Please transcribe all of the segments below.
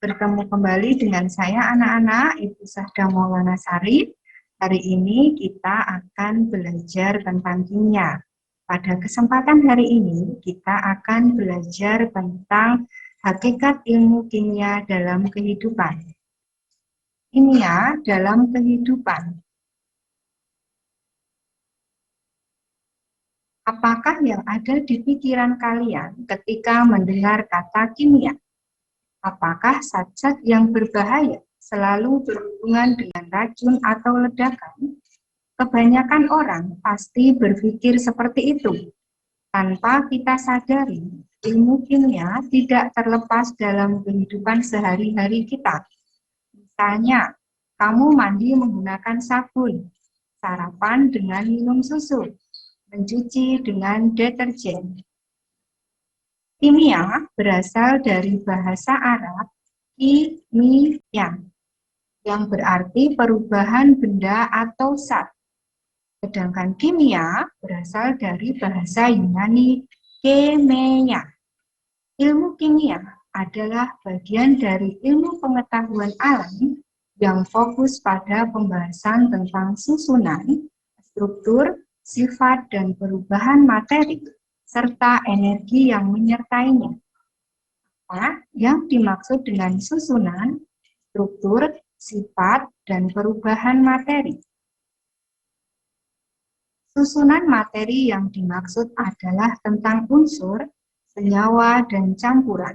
Bertemu kembali dengan saya anak-anak, Ibu Sahda Maulana Sari. Hari ini kita akan belajar tentang kimia. Pada kesempatan hari ini kita akan belajar tentang hakikat ilmu kimia dalam kehidupan. Kimia dalam kehidupan. Apakah yang ada di pikiran kalian ketika mendengar kata kimia? Apakah zat-zat yang berbahaya selalu berhubungan dengan racun atau ledakan? Kebanyakan orang pasti berpikir seperti itu. Tanpa kita sadari, ilmu kimia tidak terlepas dalam kehidupan sehari-hari kita. Misalnya, kamu mandi menggunakan sabun, sarapan dengan minum susu, mencuci dengan deterjen. Kimia berasal dari bahasa Arab kimia, yang berarti perubahan benda atau zat. Sedangkan kimia berasal dari bahasa Yunani kemeia. Ilmu kimia adalah bagian dari ilmu pengetahuan alam yang fokus pada pembahasan tentang susunan, struktur, sifat, dan perubahan materi, serta energi yang menyertainya. Apa yang dimaksud dengan susunan, struktur, sifat, dan perubahan materi? Susunan materi yang dimaksud adalah tentang unsur, senyawa, dan campuran.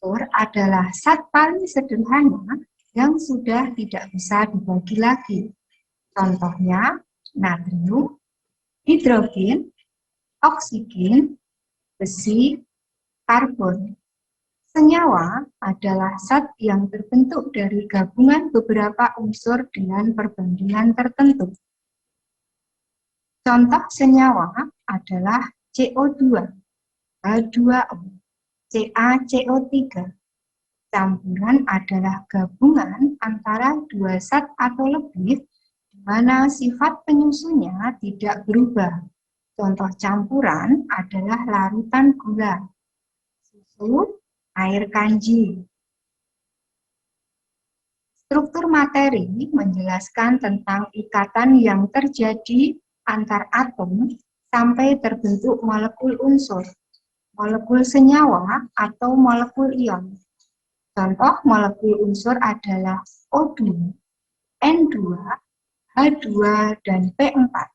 Unsur adalah zat paling sederhana yang sudah tidak bisa dibagi lagi. Contohnya, natrium, hidrogen, oksigen, besi, karbon. Senyawa adalah zat yang terbentuk dari gabungan beberapa unsur dengan perbandingan tertentu. Contoh senyawa adalah CO2, H2O, CaCO3. Campuran adalah gabungan antara dua zat atau lebih, di mana sifat penyusunnya tidak berubah. Contoh campuran adalah larutan gula, susu, air kanji. Struktur materi menjelaskan tentang ikatan yang terjadi antar atom sampai terbentuk molekul unsur, molekul senyawa, atau molekul ion. Contoh molekul unsur adalah O2, N2, H2, dan P4.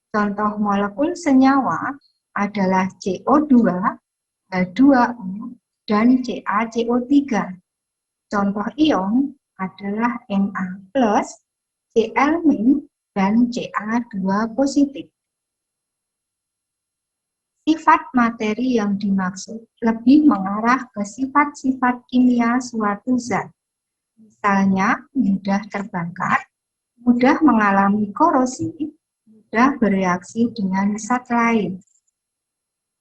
Contoh molekul senyawa adalah CO2, H2O, dan CaCO3. Contoh ion adalah Na+, Cl-, dan Ca2 positif. Sifat materi yang dimaksud lebih mengarah ke sifat-sifat kimia suatu zat. Misalnya, mudah terbakar, mudah mengalami korosi, mudah bereaksi dengan zat lain.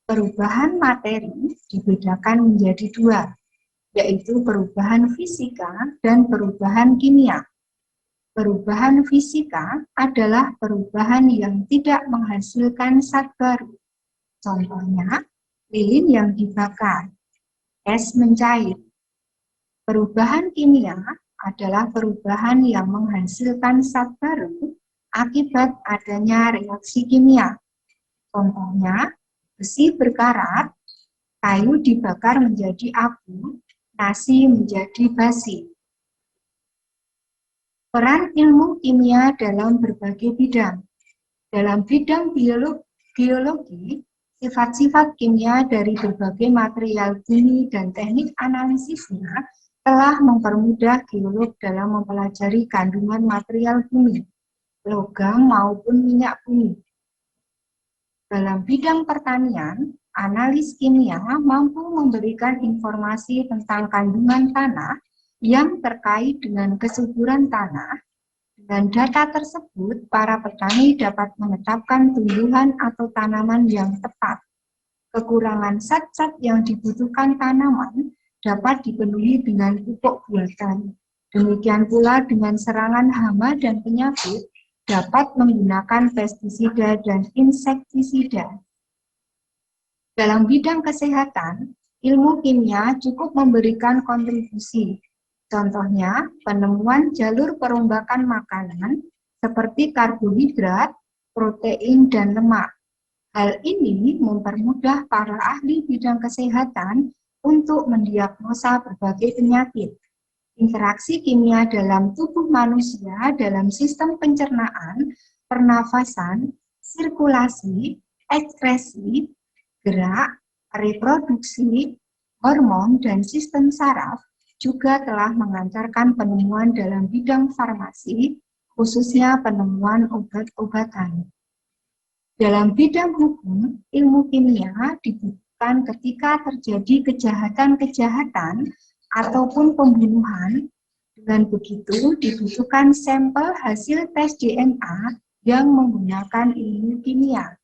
Perubahan materi dibedakan menjadi dua, yaitu perubahan fisika dan perubahan kimia. Perubahan fisika adalah perubahan yang tidak menghasilkan zat baru. Contohnya, lilin yang dibakar, es mencair. Perubahan kimia adalah perubahan yang menghasilkan zat baru akibat adanya reaksi kimia. Contohnya, besi berkarat, kayu dibakar menjadi abu, nasi menjadi basi. Peran ilmu kimia dalam berbagai bidang. Dalam bidang biologi, sifat-sifat kimia dari berbagai material bumi dan teknik analisisnya telah mempermudah geolog dalam mempelajari kandungan material bumi, logam maupun minyak bumi. Dalam bidang pertanian, analis kimia mampu memberikan informasi tentang kandungan tanah yang terkait dengan kesuburan tanah. Dengan data tersebut, para petani dapat menetapkan tumbuhan atau tanaman yang tepat. Kekurangan zat-zat yang dibutuhkan tanaman dapat dipenuhi dengan pupuk buatan. Demikian pula dengan serangan hama dan penyakit, dapat menggunakan pestisida dan insektisida. Dalam bidang kesehatan, Ilmu kimia cukup memberikan kontribusi. Contohnya, penemuan jalur perombakan makanan seperti karbohidrat, protein, dan lemak. Hal ini mempermudah para ahli bidang kesehatan untuk mendiagnosa berbagai penyakit. Interaksi kimia dalam tubuh manusia dalam sistem pencernaan, pernafasan, sirkulasi, ekskresi, gerak, reproduksi, hormon, dan sistem saraf juga telah mengantarkan penemuan dalam bidang farmasi, khususnya penemuan obat-obatan. Dalam bidang hukum, ilmu kimia dibutuhkan ketika terjadi kejahatan-kejahatan ataupun pembunuhan. Dengan begitu, dibutuhkan sampel hasil tes DNA yang menggunakan ilmu kimia.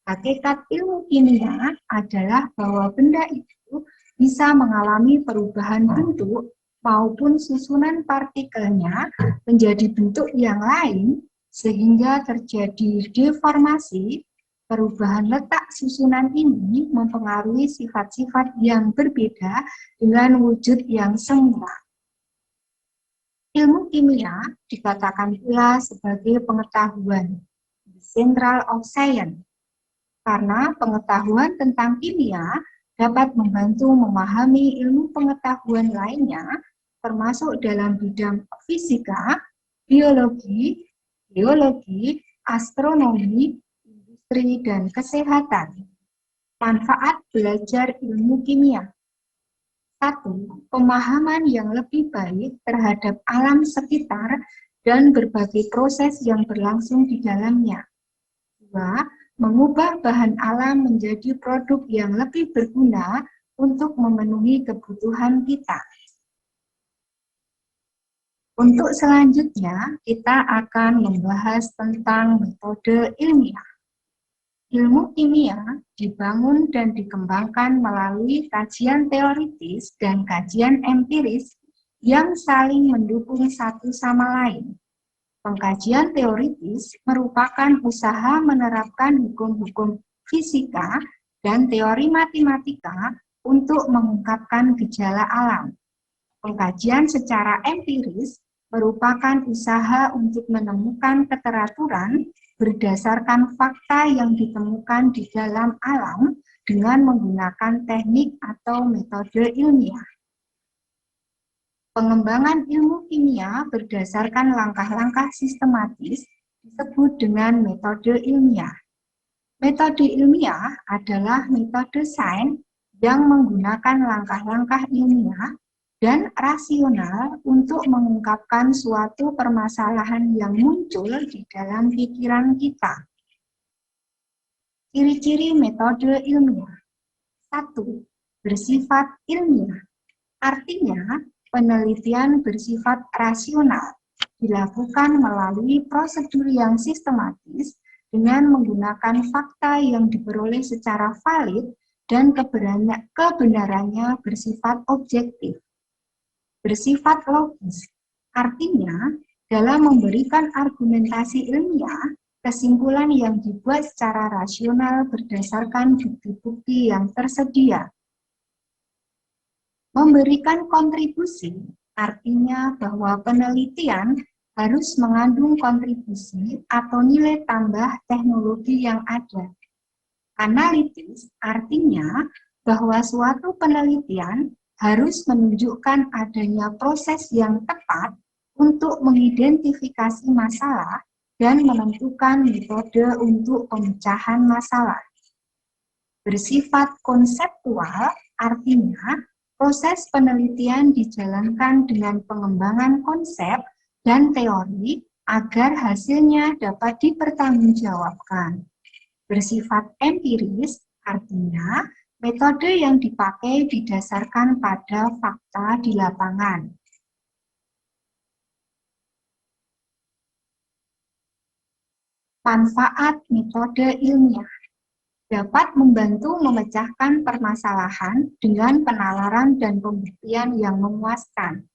Hakikat ilmu kimia adalah bahwa benda itu bisa mengalami perubahan bentuk maupun susunan partikelnya menjadi bentuk yang lain sehingga terjadi deformasi. Perubahan letak susunan ini mempengaruhi sifat-sifat yang berbeda dengan wujud yang semula. Ilmu kimia dikatakan pula sebagai pengetahuan, the central of science, karena pengetahuan tentang kimia dapat membantu memahami ilmu pengetahuan lainnya, termasuk dalam bidang fisika, biologi, geologi, astronomi, industri, dan kesehatan. Manfaat belajar ilmu kimia. 1. Pemahaman yang lebih baik terhadap alam sekitar dan berbagai proses yang berlangsung di dalamnya. 2. Mengubah bahan alam menjadi produk yang lebih berguna untuk memenuhi kebutuhan kita. Untuk selanjutnya, kita akan membahas tentang metode ilmiah. Ilmu kimia dibangun dan dikembangkan melalui kajian teoritis dan kajian empiris yang saling mendukung satu sama lain. Pengkajian teoritis merupakan usaha menerapkan hukum-hukum fisika dan teori matematika untuk mengungkapkan gejala alam. Pengkajian secara empiris merupakan usaha untuk menemukan keteraturan berdasarkan fakta yang ditemukan di dalam alam dengan menggunakan teknik atau metode ilmiah. Pengembangan ilmu kimia berdasarkan langkah-langkah sistematis disebut dengan metode ilmiah. Metode ilmiah adalah metode sains yang menggunakan langkah-langkah ilmiah dan rasional untuk mengungkapkan suatu permasalahan yang muncul di dalam pikiran kita. Ciri-ciri metode ilmiah. 1. Bersifat ilmiah. Artinya, penelitian bersifat rasional, dilakukan melalui prosedur yang sistematis dengan menggunakan fakta yang diperoleh secara valid dan kebenarannya bersifat objektif. Bersifat logis, artinya dalam memberikan argumentasi ilmiah, kesimpulan yang dibuat secara rasional berdasarkan bukti-bukti yang tersedia. Memberikan kontribusi artinya bahwa penelitian harus mengandung kontribusi atau nilai tambah teknologi yang ada. Analitis artinya bahwa suatu penelitian harus menunjukkan adanya proses yang tepat untuk mengidentifikasi masalah dan menentukan metode untuk pemecahan masalah. Bersifat konseptual artinya proses penelitian dijalankan dengan pengembangan konsep dan teori agar hasilnya dapat dipertanggungjawabkan. Bersifat empiris artinya metode yang dipakai didasarkan pada fakta di lapangan. Manfaat metode ilmiah dapat membantu memecahkan permasalahan dengan penalaran dan pembuktian yang memuaskan.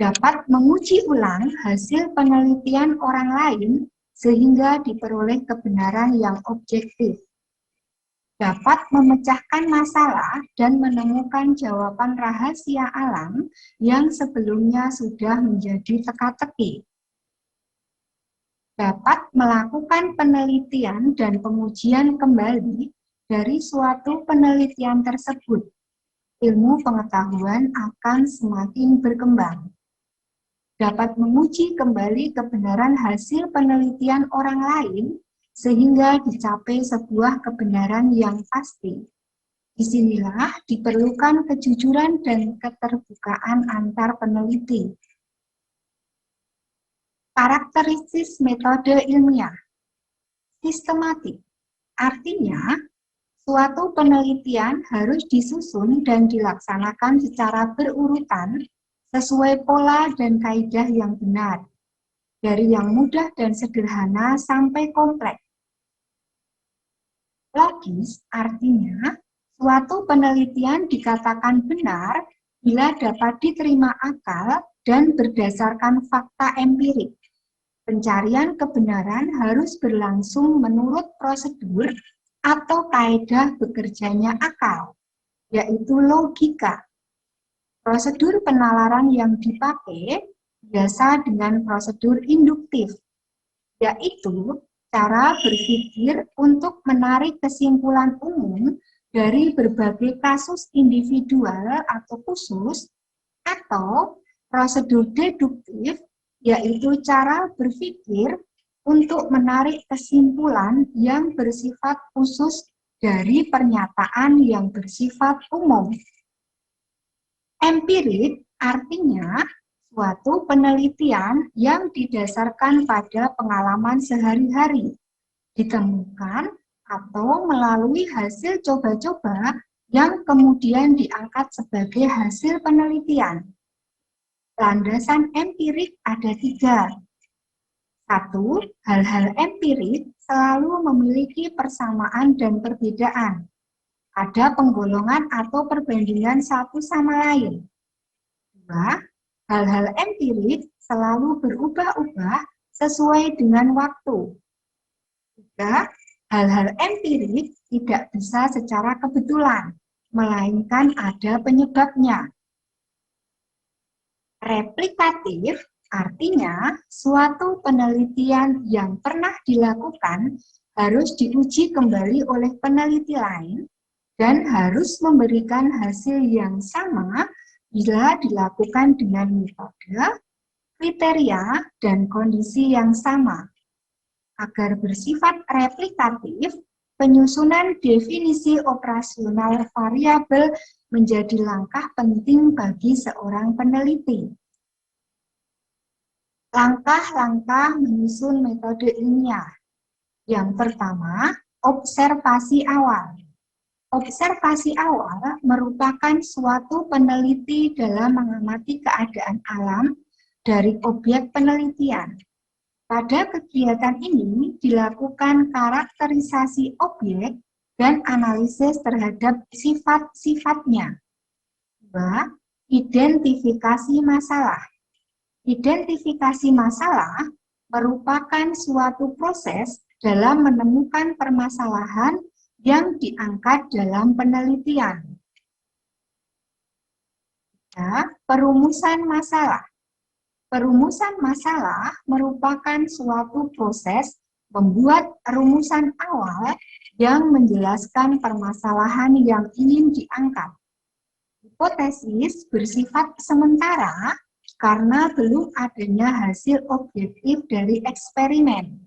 Dapat menguji ulang hasil penelitian orang lain sehingga diperoleh kebenaran yang objektif. dapat memecahkan masalah dan menemukan jawaban rahasia alam yang sebelumnya sudah menjadi teka-teki. Dapat melakukan penelitian dan pengujian kembali dari suatu penelitian tersebut. Ilmu pengetahuan akan semakin berkembang. Dapat menguji kembali kebenaran hasil penelitian orang lain sehingga dicapai sebuah kebenaran yang pasti. Disinilah diperlukan kejujuran dan keterbukaan antar peneliti. Karakteristik metode ilmiah. Sistematik. Artinya, suatu penelitian harus disusun dan dilaksanakan secara berurutan sesuai pola dan kaidah yang benar, dari yang mudah dan sederhana sampai kompleks. Logis artinya, suatu penelitian dikatakan benar bila dapat diterima akal dan berdasarkan fakta empirik. Pencarian kebenaran harus berlangsung menurut prosedur atau kaidah bekerjanya akal, yaitu logika. Prosedur penalaran yang dipakai biasa dengan prosedur induktif, yaitu cara berpikir untuk menarik kesimpulan umum dari berbagai kasus individual atau khusus, atau prosedur deduktif, yaitu cara berpikir untuk menarik kesimpulan yang bersifat khusus dari pernyataan yang bersifat umum. Empirik artinya suatu penelitian yang didasarkan pada pengalaman sehari-hari, ditemukan atau melalui hasil coba-coba yang kemudian diangkat sebagai hasil penelitian. Landasan empirik ada 3. 1. Hal-hal empirik selalu memiliki persamaan dan perbedaan. Ada penggolongan atau perbandingan satu sama lain. 2. Hal-hal empirik selalu berubah-ubah sesuai dengan waktu. 3. Hal-hal empirik tidak bisa secara kebetulan, melainkan ada penyebabnya. Replikatif artinya suatu penelitian yang pernah dilakukan harus diuji kembali oleh peneliti lain dan harus memberikan hasil yang sama bila dilakukan dengan metode, kriteria, dan kondisi yang sama. Agar bersifat replikatif, penyusunan definisi operasional variabel menjadi langkah penting bagi seorang peneliti. Langkah-langkah menyusun metode ilmiah. Yang pertama, observasi awal. Observasi awal merupakan suatu peneliti dalam mengamati keadaan alam dari objek penelitian. Pada kegiatan ini dilakukan karakterisasi objek dan analisis terhadap sifat-sifatnya. 2. Identifikasi masalah. Identifikasi masalah merupakan suatu proses dalam menemukan permasalahan yang diangkat dalam penelitian. 3. Perumusan masalah. Perumusan masalah merupakan suatu proses membuat rumusan awal yang menjelaskan permasalahan yang ingin diangkat. Hipotesis bersifat sementara karena belum adanya hasil objektif dari eksperimen.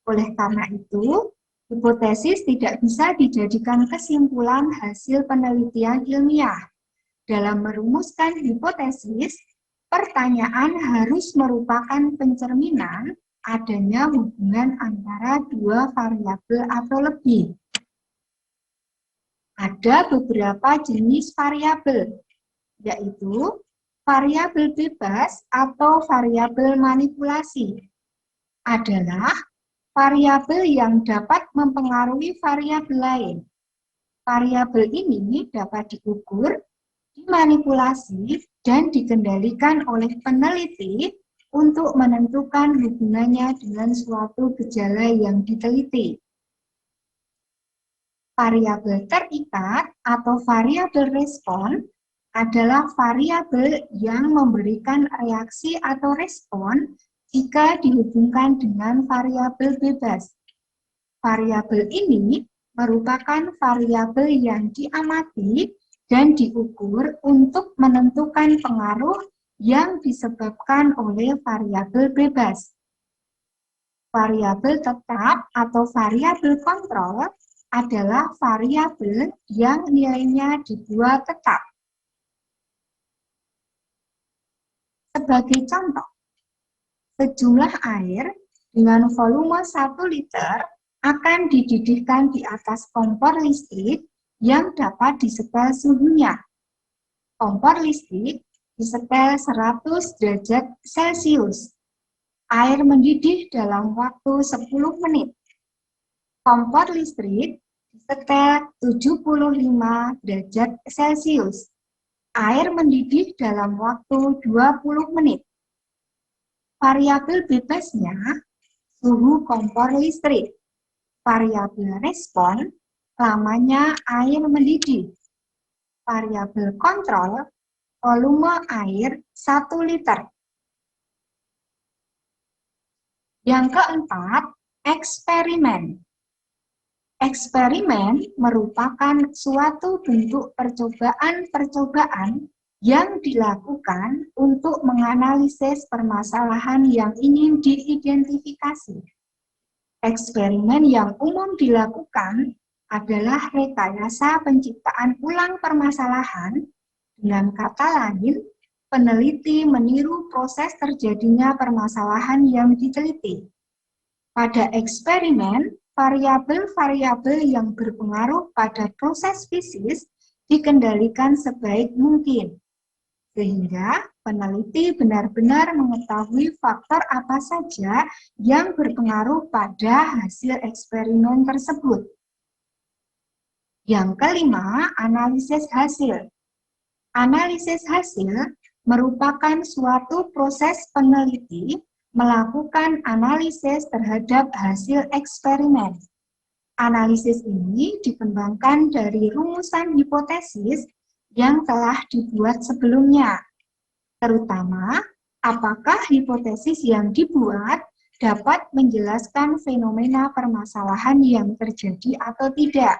Oleh karena itu, hipotesis tidak bisa dijadikan kesimpulan hasil penelitian ilmiah. Dalam merumuskan hipotesis, pertanyaan harus merupakan pencerminan adanya hubungan antara dua variabel atau lebih. Ada beberapa jenis variabel, yaitu variabel bebas atau variabel manipulasi. Adalah variabel yang dapat mempengaruhi variabel lain. Variabel ini dapat diukur, dimanipulasi, dan dikendalikan oleh peneliti untuk menentukan hubungannya dengan suatu gejala yang diteliti. Variabel terikat atau variabel respon adalah variabel yang memberikan reaksi atau respon jika dihubungkan dengan variabel bebas. Variabel ini merupakan variabel yang diamati dan diukur untuk menentukan pengaruh yang disebabkan oleh variabel bebas. Variabel tetap atau variabel kontrol adalah variabel yang nilainya dibuat tetap. Sebagai contoh, sejumlah air dengan volume 1 liter akan dididihkan di atas kompor listrik yang dapat disetel suhunya. Kompor listrik disetel 100 derajat Celcius. Air mendidih dalam waktu 10 menit. Kompor listrik disetel 75 derajat Celcius. Air mendidih dalam waktu 20 menit. Variabel bebasnya suhu kompor listrik. Variabel respon lamanya air mendidih. Variabel kontrol volume air 1 liter. Yang keempat, eksperimen. Eksperimen merupakan suatu bentuk percobaan-percobaan yang dilakukan untuk menganalisis permasalahan yang ingin diidentifikasi. Eksperimen yang umum dilakukan adalah rekayasa penciptaan ulang permasalahan. Dengan kata lain, peneliti meniru proses terjadinya permasalahan yang diteliti. Pada eksperimen, variabel-variabel yang berpengaruh pada proses fisik dikendalikan sebaik mungkin, sehingga peneliti benar-benar mengetahui faktor apa saja yang berpengaruh pada hasil eksperimen tersebut. Yang kelima, analisis hasil. Analisis hasil merupakan suatu proses peneliti melakukan analisis terhadap hasil eksperimen. Analisis ini dikembangkan dari rumusan hipotesis yang telah dibuat sebelumnya, terutama apakah hipotesis yang dibuat dapat menjelaskan fenomena permasalahan yang terjadi atau tidak.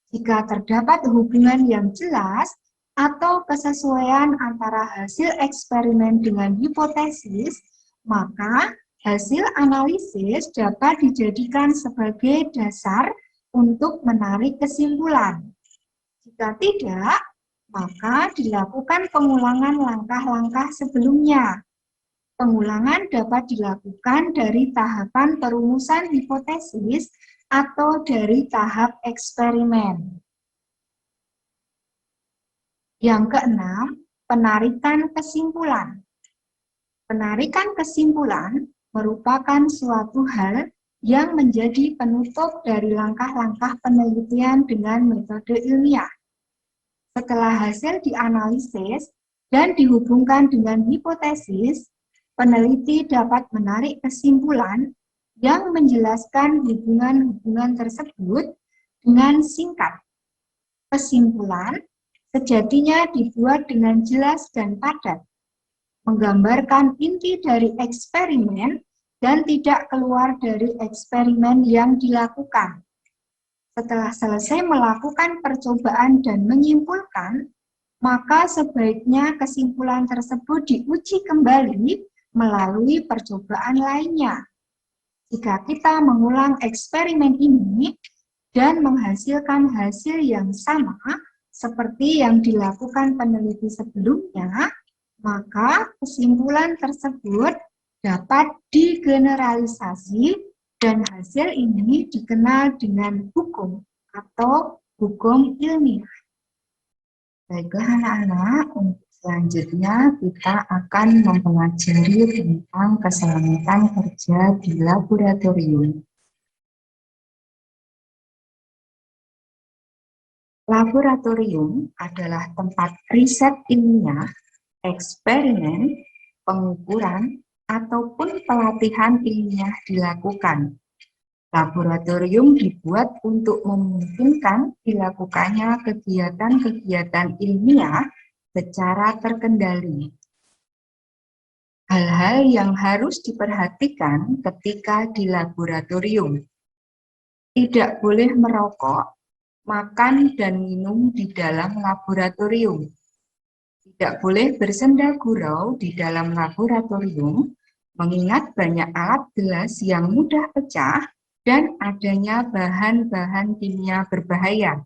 Jika terdapat hubungan yang jelas atau kesesuaian antara hasil eksperimen dengan hipotesis, maka hasil analisis dapat dijadikan sebagai dasar untuk menarik kesimpulan. Jika tidak, maka dilakukan pengulangan langkah-langkah sebelumnya. Pengulangan dapat dilakukan dari tahapan perumusan hipotesis atau dari tahap eksperimen. Yang keenam, penarikan kesimpulan. Penarikan kesimpulan merupakan suatu hal yang menjadi penutup dari langkah-langkah penelitian dengan metode ilmiah. Setelah hasil dianalisis dan dihubungkan dengan hipotesis, peneliti dapat menarik kesimpulan yang menjelaskan hubungan-hubungan tersebut dengan singkat. Kesimpulan sejatinya dibuat dengan jelas dan padat, menggambarkan inti dari eksperimen dan tidak keluar dari eksperimen yang dilakukan. Setelah selesai melakukan percobaan dan menyimpulkan, maka sebaiknya kesimpulan tersebut diuji kembali melalui percobaan lainnya. Jika kita mengulang eksperimen ini dan menghasilkan hasil yang sama seperti yang dilakukan peneliti sebelumnya, maka kesimpulan tersebut dapat digeneralisasi dan hasil ini dikenal dengan hukum atau hukum ilmiah. Baiklah anak-anak, untuk selanjutnya kita akan mempelajari tentang keselamatan kerja di laboratorium. Laboratorium adalah tempat riset ilmiah, eksperimen, pengukuran, ataupun pelatihan ilmiah dilakukan. Laboratorium dibuat untuk memungkinkan dilakukannya kegiatan-kegiatan ilmiah secara terkendali. Hal-hal yang harus diperhatikan ketika di laboratorium. Tidak boleh merokok, makan, dan minum di dalam laboratorium. Tidak boleh bersenda gurau di dalam laboratorium, mengingat banyak alat gelas yang mudah pecah dan adanya bahan-bahan kimia berbahaya.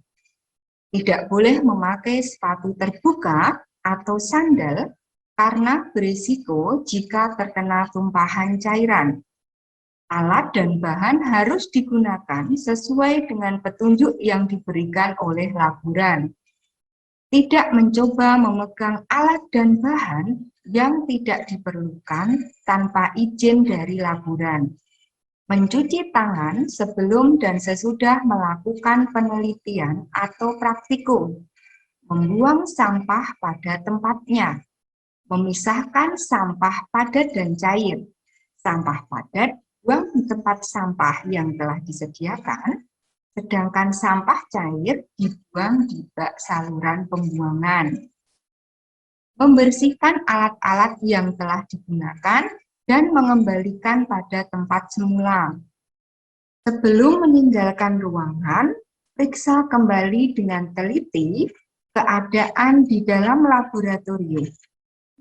Tidak boleh memakai sepatu terbuka atau sandal karena berisiko jika terkena tumpahan cairan. Alat dan bahan harus digunakan sesuai dengan petunjuk yang diberikan oleh laboran. Tidak mencoba memegang alat dan bahan yang tidak diperlukan tanpa izin dari laboran. Mencuci tangan sebelum dan sesudah melakukan penelitian atau praktikum. Membuang sampah pada tempatnya. Memisahkan sampah padat dan cair. Sampah padat buang di tempat sampah yang telah disediakan, sedangkan sampah cair dibuang di bak saluran pembuangan. Membersihkan alat-alat yang telah digunakan dan mengembalikan pada tempat semula. Sebelum meninggalkan ruangan, periksa kembali dengan teliti keadaan di dalam laboratorium.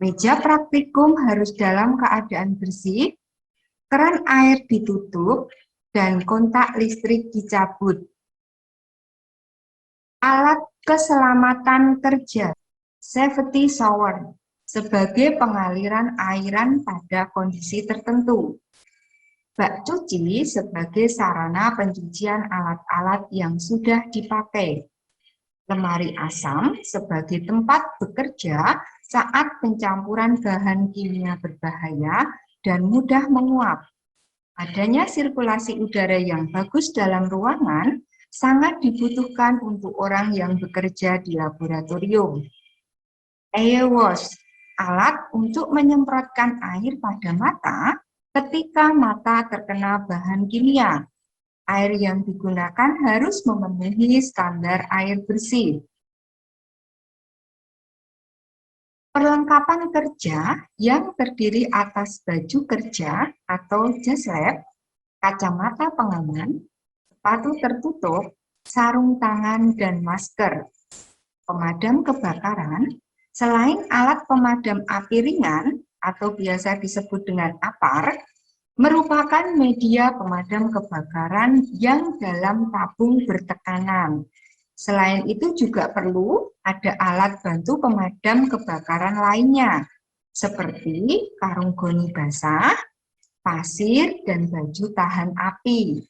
Meja praktikum harus dalam keadaan bersih, keran air ditutup, dan kontak listrik dicabut. Alat keselamatan kerja, safety shower, sebagai pengaliran airan pada kondisi tertentu. Bak cuci sebagai sarana pencucian alat-alat yang sudah dipakai. Lemari asam sebagai tempat bekerja saat pencampuran bahan kimia berbahaya dan mudah menguap. Adanya sirkulasi udara yang bagus dalam ruangan sangat dibutuhkan untuk orang yang bekerja di laboratorium. Air wash, alat untuk menyemprotkan air pada mata ketika mata terkena bahan kimia. Air yang digunakan harus memenuhi standar air bersih. Perlengkapan kerja yang terdiri atas baju kerja atau jas lab, kacamata pengaman, sepatu tertutup, sarung tangan, dan masker. Pemadam kebakaran, selain alat pemadam api ringan atau biasa disebut dengan APAR, merupakan media pemadam kebakaran yang dalam tabung bertekanan. Selain itu juga perlu ada alat bantu pemadam kebakaran lainnya, seperti karung goni basah, pasir, dan baju tahan api.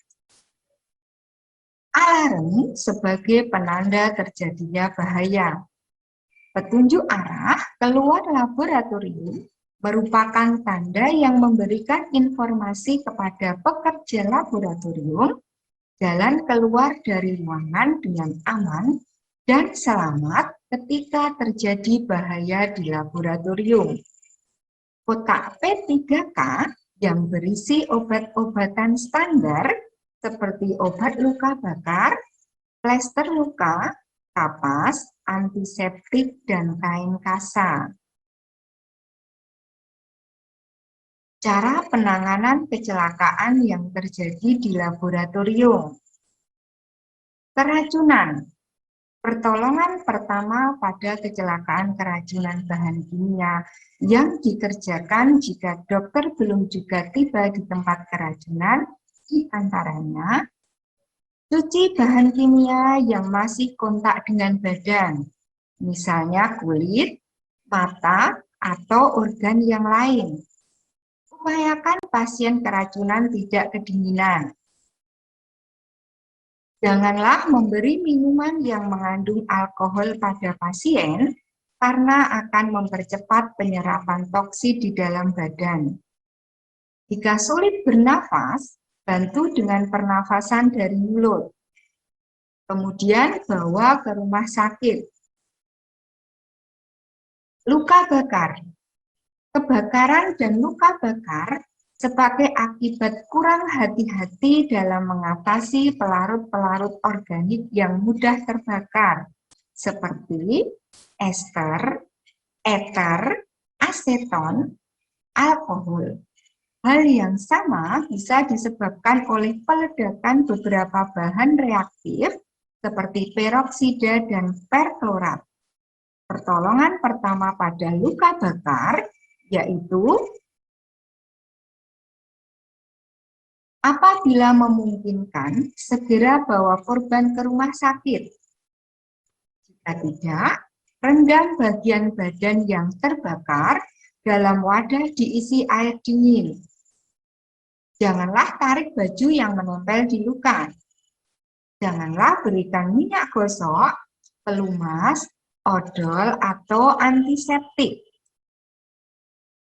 Alarm sebagai penanda terjadinya bahaya. Petunjuk arah keluar laboratorium merupakan tanda yang memberikan informasi kepada pekerja laboratorium jalan keluar dari ruangan dengan aman dan selamat ketika terjadi bahaya di laboratorium. Kotak P3K yang berisi obat-obatan standar seperti obat luka bakar, plester luka, kapas, antiseptik, dan kain kasa. Cara penanganan kecelakaan yang terjadi di laboratorium. Keracunan. Pertolongan pertama pada kecelakaan keracunan bahan kimia yang dikerjakan jika dokter belum juga tiba di tempat keracunan, di antaranya cuci bahan kimia yang masih kontak dengan badan, misalnya kulit, mata, atau organ yang lain. Upayakan pasien keracunan tidak kedinginan. Janganlah memberi minuman yang mengandung alkohol pada pasien karena akan mempercepat penyerapan toksik di dalam badan. Jika sulit bernafas, bantu dengan pernafasan dari mulut. Kemudian bawa ke rumah sakit. Luka bakar. Kebakaran dan luka bakar sebagai akibat kurang hati-hati dalam mengatasi pelarut-pelarut organik yang mudah terbakar, seperti ester, eter, aseton, alkohol. Hal yang sama bisa disebabkan oleh peledakan beberapa bahan reaktif seperti peroksida dan perklorat. Pertolongan pertama pada luka bakar yaitu apabila memungkinkan, segera bawa korban ke rumah sakit. Jika tidak, rendam bagian badan yang terbakar dalam wadah diisi air dingin. Janganlah tarik baju yang menempel di luka. Janganlah berikan minyak gosok, pelumas, odol, atau antiseptik.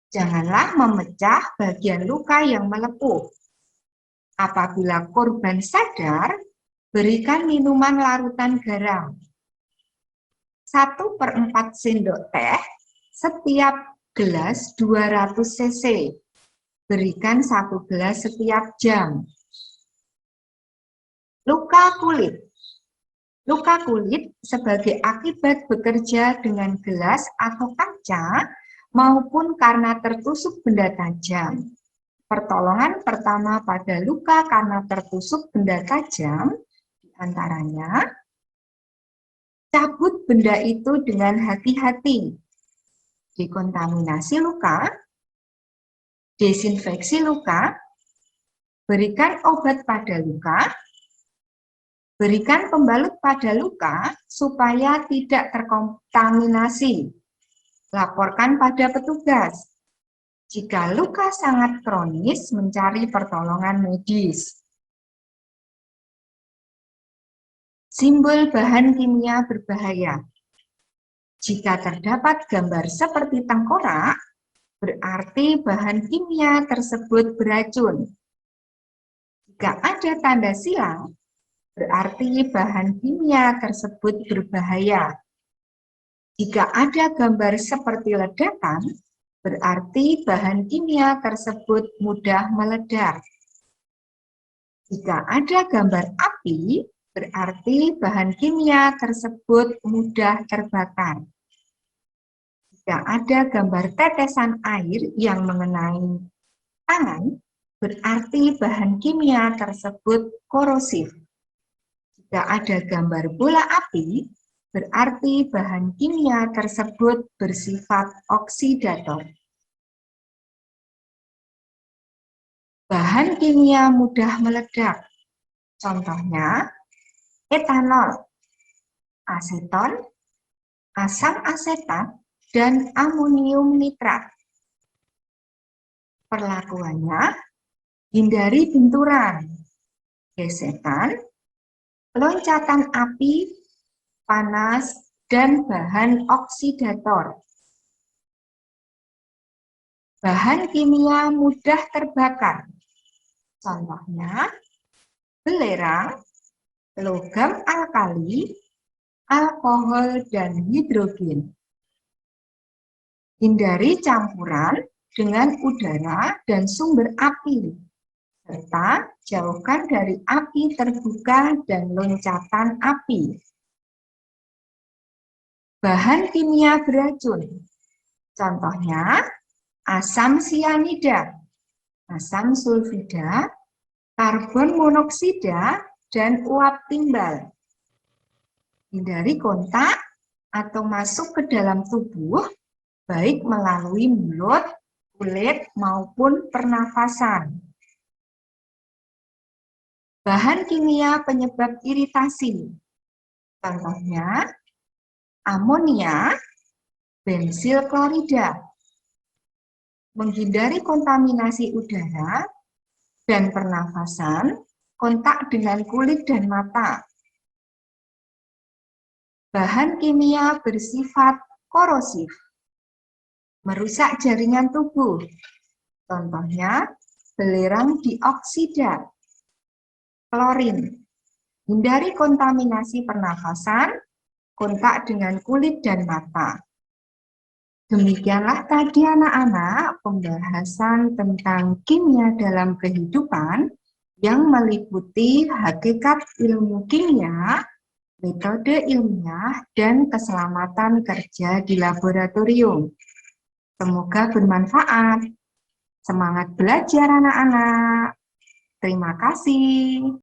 Janganlah memecah bagian luka yang melepuh. Apabila korban sadar, berikan minuman larutan garam. 1/4 sendok teh setiap gelas 200 cc. Berikan 1 gelas setiap jam. Luka kulit. Luka kulit sebagai akibat bekerja dengan gelas atau kaca maupun karena tertusuk benda tajam. Pertolongan pertama pada luka karena tertusuk benda tajam, diantaranya cabut benda itu dengan hati-hati, dekontaminasi luka, desinfeksi luka, berikan obat pada luka, berikan pembalut pada luka supaya tidak terkontaminasi, laporkan pada petugas. Jika luka sangat kronis, mencari pertolongan medis. Simbol bahan kimia berbahaya. Jika terdapat gambar seperti tengkorak, berarti bahan kimia tersebut beracun. Jika ada tanda silang, berarti bahan kimia tersebut berbahaya. Jika ada gambar seperti ledakan, berarti bahan kimia tersebut mudah meledak. Jika ada gambar api, berarti bahan kimia tersebut mudah terbakar. Jika ada gambar tetesan air yang mengenai tangan, berarti bahan kimia tersebut korosif. Jika ada gambar bola api, berarti bahan kimia tersebut bersifat oksidator. Bahan kimia mudah meledak. Contohnya, etanol, aseton, asam asetat, dan amonium nitrat. Perlakuannya, hindari benturan, gesekan, loncatan api, panas, dan bahan oksidator. Bahan kimia mudah terbakar. Contohnya, belerang, logam alkali, alkohol, dan hidrogen. Hindari campuran dengan udara dan sumber api, serta jauhkan dari api terbuka dan loncatan api. Bahan kimia beracun, contohnya asam sianida, asam sulfida, karbon monoksida, dan uap timbal. Hindari kontak atau masuk ke dalam tubuh, baik melalui mulut, kulit, maupun pernafasan. Bahan kimia penyebab iritasi, contohnya amonia, bensil klorida. Menghindari kontaminasi udara dan pernafasan, kontak dengan kulit dan mata. Bahan kimia bersifat korosif, merusak jaringan tubuh. Contohnya, belerang dioksida, klorin. Hindari kontaminasi pernafasan, kontak dengan kulit dan mata. Demikianlah tadi anak-anak pembahasan tentang kimia dalam kehidupan yang meliputi hakikat ilmu kimia, metode ilmiah, dan keselamatan kerja di laboratorium. Semoga bermanfaat. Semangat belajar anak-anak. Terima kasih.